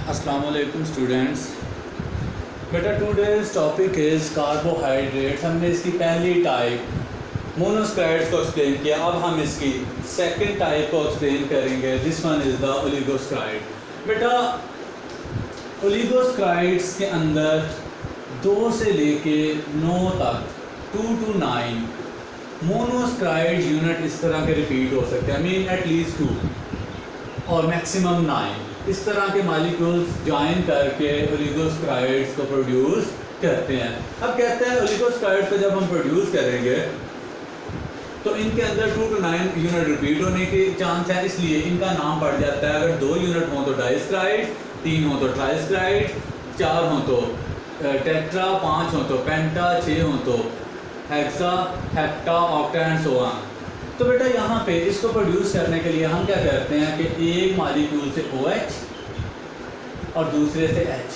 अस्सलाम वालेकुम स्टूडेंट्स। बेटा टुडेज टॉपिक इज़ कार्बोहाइड्रेट्स। हमने इसकी पहली टाइप मोनोस्क्राइड्स को एक्सप्लेन किया। अब हम इसकी सेकंड टाइप को एक्सप्लेन करेंगे। This one is the oligosaccharide. बेटा ओलिगोस्क्राइड्स के अंदर 2 से लेके 9 तक 2 to 9 मोनोस्क्राइड यूनिट इस तरह के रिपीट हो सकते हैं। आई मीन एटलीस्ट 2 और मैक्सिमम 9 इस तरह के मालिक्यूल्स ज्वाइन करके ओलिगोस्क्राइड्स को प्रोड्यूस करते हैं। अब कहते हैं ओलिगोस्क्राइड्स को जब हम प्रोड्यूस करेंगे तो इनके अंदर 2 to 9 यूनिट रिपीट होने के चांस है, इसलिए इनका नाम पड़ जाता है। अगर 2 यूनिट हों तो डाइस्क्राइड, 3 हो तो ट्राइस्क्राइड, 4 हो तो टेट्रा, 5 हो तो पेंटा, 6 हो तो hexa, hepta, octa and so on. तो बेटा यहाँ पे इसको प्रोड्यूस करने के लिए हम क्या करते हैं कि एक मालिक्यूल से OH और दूसरे से H,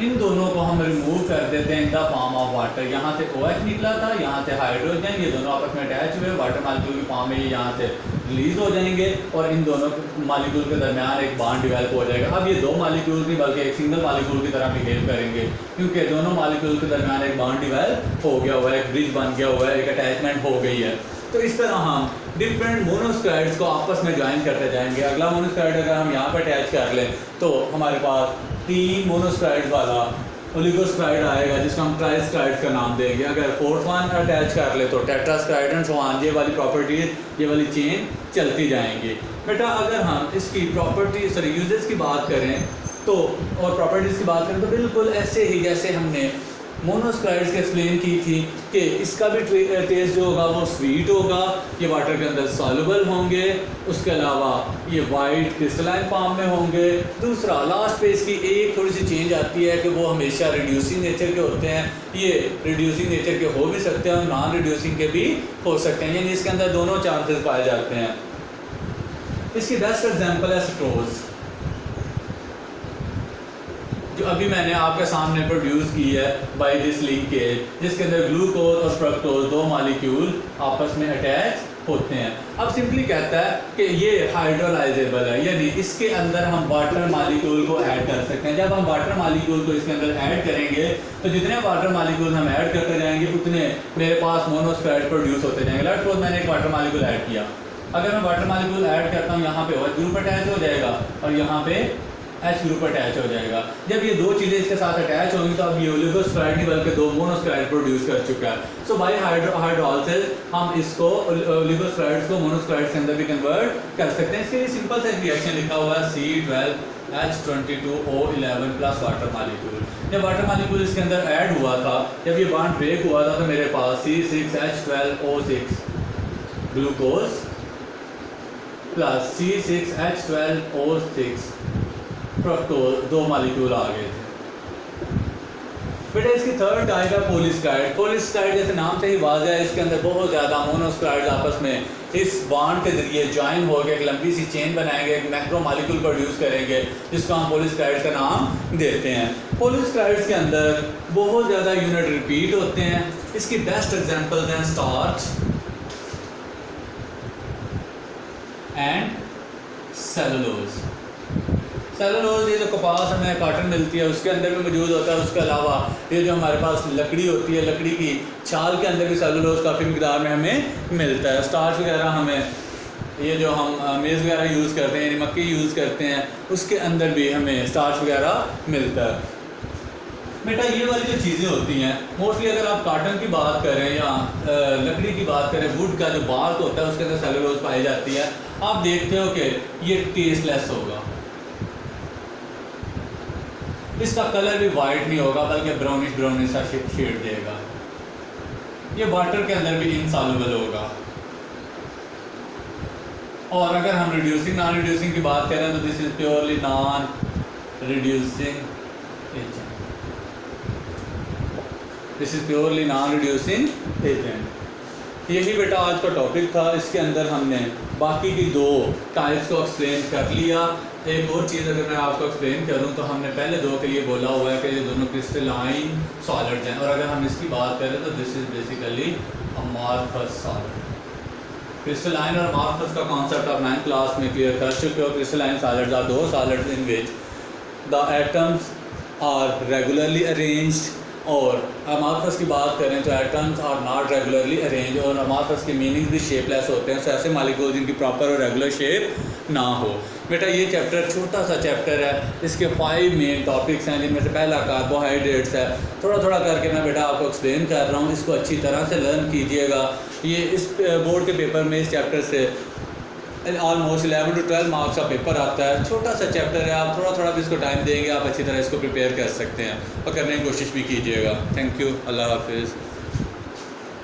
इन दोनों को हम रिमूव कर देते हैं in the form of water. यहाँ से OH निकला था, यहाँ से हाइड्रोजन, ये दोनों आपस में अटैच हुए वाटर मालिक्यूल की फॉर्म में, ये यहाँ से रिलीज हो जाएंगे और इन दोनों मालिक्यूल के दरमियान एक बॉन्ड डेवलप हो जाएगा। अब ये 2 मालिक्यूल नहीं बल्कि एक सिंगल मालिक्यूल की तरह बिहेव करेंगे, क्योंकि दोनों मालिक्यूल के दरमियान एक बॉन्ड डेवलप हो गया हुआ है, एक ब्रिज बन गया हुआ है, एक अटैचमेंट हो गई है। तो इस तरह हम डिफरेंट मोनोस्क्राइड्स को आपस में ज्वाइन करते जाएंगे। अगला मोनोस्क्राइड अगर हम यहाँ पर अटैच कर लें तो हमारे पास 3 मोनोस्क्राइड वाला ओलिगोस्क्राइड आएगा जिसको हम ट्राइस्क्राइड का नाम देंगे। अगर 4th वन अटैच कर ले तो टेट्रास्क्राइड एंड सो ऑन। ये वाली प्रॉपर्टीज, ये वाली चेन चलती जाएंगी। बेटा अगर हम इसकी प्रॉपर्टी यूजेस की बात करें तो और प्रॉपर्टीज़ की बात करें तो बिल्कुल ऐसे ही जैसे हमने मोनोस्क्राइड्स के एक्सप्लेन की थी कि इसका भी टेस्ट जो होगा वो स्वीट होगा, ये वाटर के अंदर सॉल्युबल होंगे, उसके अलावा ये वाइट क्रिस्टलाइन फॉर्म में होंगे। दूसरा लास्ट पे इसकी एक थोड़ी सी चेंज आती है कि वो हमेशा रिड्यूसिंग नेचर के होते हैं। ये रिड्यूसिंग नेचर के हो भी सकते हैं और नॉन रिड्यूसिंग के भी हो सकते हैं, यानी इसके अंदर दोनों चांसेस पाए जाते हैं। इसकी बेस्ट एग्जाम्पल है सिट्रोज, जो अभी मैंने आपके सामने प्रोड्यूस की है बाय दिस लिंकेज, जिसके अंदर ग्लूकोज और फ्रक्टोज 2 मालिक्यूल आपस में अटैच होते हैं। अब सिंपली कहता है कि ये हाइड्रोलाइजेबल है, यानी इसके अंदर हम वाटर मालिक्यूल को ऐड कर सकते हैं। जब हम वाटर मालिक्यूल को इसके अंदर ऐड करेंगे तो जितने वाटर मालिक्यूल हम ऐड करते जाएंगे उतने मेरे पास मोनोस्क्राइड प्रोड्यूस होते जाएंगे। लेट्स सपोज मैंने एक वाटर मालिक्यूल ऐड किया, अगर मैं वाटर मालिक्यूल ऐड करता हूँ यहाँ पे OH ग्रुप अटैच हो जाएगा और यहाँ पे H ग्रुप अटैच हो जाएगा। जब ये 2 चीज़ें इसके साथ अटैच होंगी तो अब ये ओलिगोस्क्राइड नहीं बल्कि 2 मोनोस्क्राइड प्रोड्यूस कर चुका है। सो बाय हाइड्रोलाइसिस हम इसको ओलिगोस्क्राइड्स को मोनोस्क्राइड के अंदर भी कन्वर्ट कर सकते हैं। इसके लिए सिंपल सा रिएक्शन लिखा हुआ है C12H22O11 प्लस वाटर मालिक्यूल। जब वाटर मालिक्यूल इसके अंदर ऐड हुआ था, जब ये बॉन्ड ब्रेक हुआ था तो मेरे पास C6H12O6 glucose plus C6H12O6 fructose 2 molecule आ गए थे। बेटा इसकी थर्ड टाइप है पॉलीस्क्राइड। पॉलीस्क्राइड जैसे नाम से ही वाज़ेह है, इसके अंदर बहुत ज़्यादा मोनोस्क्राइड आपस में इस बॉन्ड के जरिए ज्वाइन होकर एक लंबी सी चेन बनाएंगे, एक मैक्रो मालिक्यूल प्रोड्यूस करेंगे जिसको हम पॉलीस्क्राइड का नाम देते हैं। पॉलीस्क्राइड्स के अंदर बहुत ज़्यादा यूनिट रिपीट होते हैं। इसकी बेस्ट एग्जाम्पल्स हैं स्टार्च एंड सेलुलोज। सेलुलोज ये जो कपास हमें कॉटन मिलती है उसके अंदर भी मौजूद होता है। उसके अलावा ये जो हमारे पास लकड़ी होती है, लकड़ी की छाल के अंदर भी सेलुलोज काफ़ी मिकदार में हमें मिलता है। स्टार्च वगैरह हमें ये जो हम मेज़ वगैरह यूज़ करते हैं, यानी मक्की यूज़ करते हैं, उसके अंदर भी हमें स्टार्च वगैरह मिलता है। बेटा ये वाली जो चीज़ें होती हैं मोस्टली अगर आप कॉटन की बात करें या लकड़ी की बात करें, वुड का जो बार्क होता है उसके अंदर सेलुलोज पाई जाती है। आप देखते हो कि ये टेस्टलेस होगा, इसका कलर भी वाइट नहीं होगा बल्कि ब्राउनिश सा शेड देगा। ये वाटर के अंदर भी इनसॉल्युबल होगा। और अगर हम रिड्यूसिंग नॉन रिड्यूसिंग की बात करें तो this is purely non reducing agent. This is purely non reducing agent. यही बेटा आज का टॉपिक था। इसके अंदर हमने बाकी की 2 टाइप्स को एक्सप्लेन कर लिया। एक और चीज़ अगर मैं आपको एक्सप्लेन करूं तो हमने पहले 2 के लिए बोला हुआ है कि ये दोनों क्रिस्टलाइन सॉलिड्स हैं, और अगर हम इसकी बात करें तो this is basically amorphous solid. Crystalline और अमॉर्फस का कॉन्सेप्ट आप 9th क्लास में क्लियर कर चुके हो। Crystalline solids are those solids in which the atoms are regularly arranged, और अमॉर्फस की बात करें तो atoms are not regularly arrange, और अमॉर्फस के मीनिंग भी शेपलेस होते हैं। तो ऐसे मालिक्यूल जिनकी प्रॉपर और रेगुलर शेप ना हो। बेटा ये चैप्टर छोटा सा चैप्टर है, इसके 5 मेन टॉपिक्स हैं, जिनमें से पहला कार्बोहाइड्रेट्स है। थोड़ा थोड़ा करके मैं बेटा आपको एक्सप्लेन कर रहा हूँ, इसको अच्छी तरह से लर्न कीजिएगा। ये इस बोर्ड के पेपर में इस चैप्टर से ऑलमोस्ट 11 to 12 मार्क्स का पेपर आता है। छोटा सा चैप्टर है, आप थोड़ा थोड़ा भी इसको टाइम देंगे, आप अच्छी तरह इसको प्रिपेयर कर सकते हैं और करने की कोशिश भी कीजिएगा। थैंक यू, अल्लाह हाफिज़।